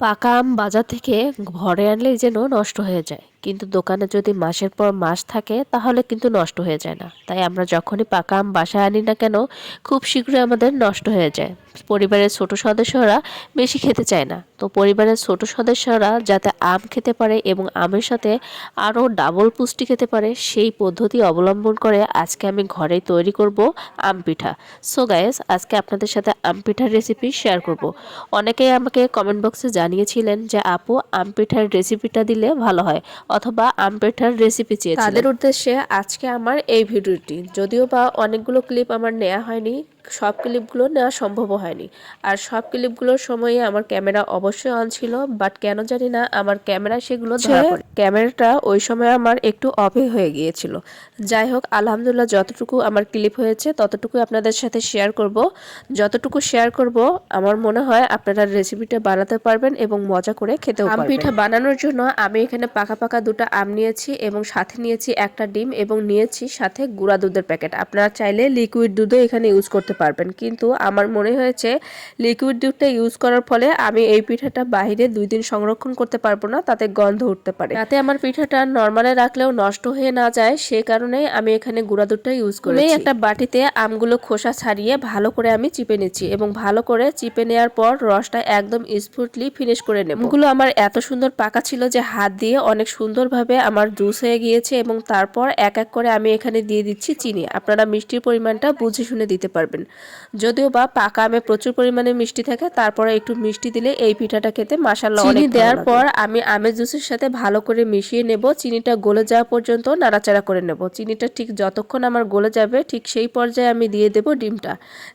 পাকা আম বাজার থেকে ঘরে আনলেই যেন নষ্ট হয়ে যায়, কিন্তু দোকানে যদি মাসের পর মাস থাকে তাহলে কিন্তু নষ্ট হয়ে যায় না। তাই আমরা যখনই পাকা আম বাসায় আনি না কেন, খুব শীঘ্রই আমাদের নষ্ট হয়ে যায়। পরিবারের ছোট সদস্যরা বেশি খেতে চায় না, তো পরিবারের ছোট সদস্যরা যাতে আম খেতে পারে এবং আমের সাথে আরও ডাবল পুষ্টি খেতে পারে, সেই পদ্ধতি অবলম্বন করে আজকে আমি ঘরেই তৈরি করব আম পিঠা। সো গাইস, আজকে আপনাদের সাথে আম পিঠার রেসিপি শেয়ার করব। অনেকেই আমাকে কমেন্ট বক্সে জানিয়েছিলেন যে আপু, আম পিঠার রেসিপিটা দিলে ভালো হয়, অথবা আম পিঠার রেসিপি চেয়েছিলেন। তাদের উদ্দেশ্যে আজকে আমার এই ভিডিওটি, যদিও বা অনেকগুলো ক্লিপ আমার নেওয়া হয়নি, সব ক্লিপগুলো নেওয়া সম্ভবও হয়নি। আর সব ক্লিপগুলোর সময়ে আমার ক্যামেরা অবশ্যই অন ছিল, বাট কেন জানি না আমার ক্যামেরা সেগুলো ধরা পড়ে। ক্যামেরাটা ওই সময় আমার একটু অফই হয়ে গিয়েছিল। যাই হোক, আলহামদুলিল্লাহ যতটুকু আমার ক্লিপ হয়েছে ততটুকু আপনাদের সাথে শেয়ার করব। যতটুকু শেয়ার করব আমার মনে হয় আপনারা রেসিপিটা বানাতে পারবেন এবং মজা করে খেতেও পারবেন। আম পিঠা বানানোর জন্য আমি এখানে পাকা পাকা দুটো আম নিয়েছি এবং সাথে নিয়েছি একটা ডিম এবং নিয়েছি সাথে গুঁড়া দুধের প্যাকেট। আপনারা চাইলে লিকুইড দুধও এখানে ইউজ করতে পারবেন, কিন্তু আমার মনে হয়েছে লিকুইড দুধটা ইউজ করার ফলে আমি এই পিঠাটা বাইরে 2 দিন সংরক্ষণ করতে পারবো না, তাতে গন্ধ উঠতে পারে। যাতে আমার পিঠাটা নরমালে রাখলেও নষ্ট হয়ে না যায়, সে কারণে আমি এখানে গুঁড়া দুধটা ইউজ করেছি। একটা বাটিতে আমগুলো খোসা ছাড়িয়ে ভালো করে আমি চিপে নিচ্ছি এবং ভালো করে চিপে নেওয়ার পর রসটা একদম স্মুথলি ফিনিশ করে নেব। আমগুলো আমার এত সুন্দর পাকা ছিল যে হাত দিয়ে অনেক সুন্দরভাবে আমার জুস হয়ে গিয়েছে এবং তারপর এক এক করে আমি এখানে দিয়ে দিচ্ছি চিনি। আপনারা মিষ্টির পরিমাণটা বুঝে শুনে দিতে পারবেন। যদিও বা পাকা আমে প্রচুর পরিমাণে মিষ্টি থাকে, তারপরে একটু মিষ্টি দিলে এই পিঠাটা খেতে মাশাআল্লাহ অনেক ভালো লাগে। চিনি দেওয়ার পর আমি আমের জুসের সাথে ভালো করে মিশিয়ে নেব। চিনিটা গলে যাওয়া পর্যন্ত নাড়াচাড়া করে নেব। চিনিটা ঠিক যতক্ষণ আমার গলে যাবে ঠিক সেই পর্যায়ে আমি দিয়ে দেব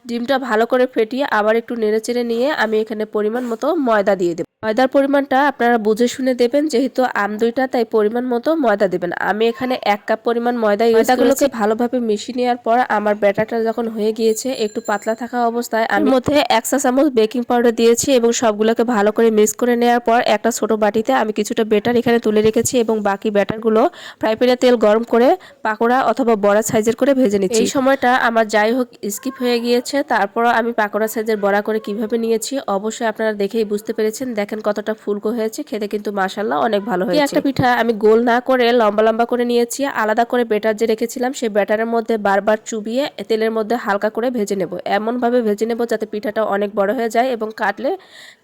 ডিমটা ভালো করে ফেটিয়ে আবার একটু নেড়েচেড়ে নিয়ে আমি এখানে পরিমাণ মতো ময়দা দিয়ে দেব। ময়দার পরিমাণটা আপনারা বুঝে শুনে দেবেন, যেহেতু আম দুইটা তাই পরিমাণ মতো ময়দা দেবেন। আমি এখানে 1 কাপ পরিমাণ ময়দাগুলোকে ভালোভাবে মিশিয়ে নেওয়ার পর আমার ব্যাটারটা যখন হয়ে গিয়েছে একটু পাতলা থাকা অবস্থায় আমি মধ্যে 1 চা চামচ বেকিং পাউডার দিয়েছি এবং সবগুলোকে ভালো করে মিক্স করে নেওয়ার পর একটা ছোট বাটিতে আমি কিছুটা ব্যাটার এখানে তুলে রেখেছি এবং বাকি ব্যাটারগুলো ফ্রাই প্যানে তেল গরম করে পাকোড়া অথবা বড়া সাইজের করে ভেজে নিচ্ছি। এই সময়টা আমার যাই হোক স্কিপ হয়ে গিয়েছে, তারপর আমি পাকোড়া সাইজের বড়া করে কিভাবে নিয়েছি অবশ্যই আপনারা দেখেই বুঝতে পেরেছেন। দেখেন কতটা ফুলকো হয়েছে, খেতে কিন্তু মাশাআল্লাহ অনেক ভালো হয়েছে। একটা পিঠা আমি গোল না করে লম্বা লম্বা করে নিয়েছি। আলাদা করে ব্যাটার যে রেখেছিলাম সেই ব্যাটারের মধ্যে বারবার চুবিয়ে তেলের মধ্যে হালকা করে ভেজে নেব। এমনভাবে ভেজে নেব যাতে পিঠাটা অনেক বড় হয়ে যায় এবং কাটলে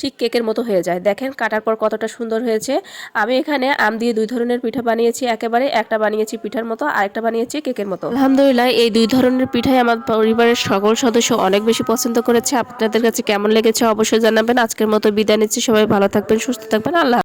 ঠিক কেকের মতো হয়ে যায়। দেখেন কাটার পর কতটা সুন্দর হয়েছে। আমি এখানে আম দিয়ে 2 ধরনের পিঠা বানিয়েছি, একেবারে একটা বানিয়েছি পিঠার মতো আর একটা বানিয়েছি কেকের মতো। আলহামদুলিল্লাহ এই 2 ধরনের পিঠাই আমার পরিবারের সকল সদস্য অনেক বেশি পছন্দ করেছে। আপনাদের কাছে কেমন লেগেছে অবশ্যই জানাবেন। আজকের মতো বিদায় নিচ্ছি, সবাই ভালো থাকবেন, সুস্থ থাকবেন, আল্লাহ।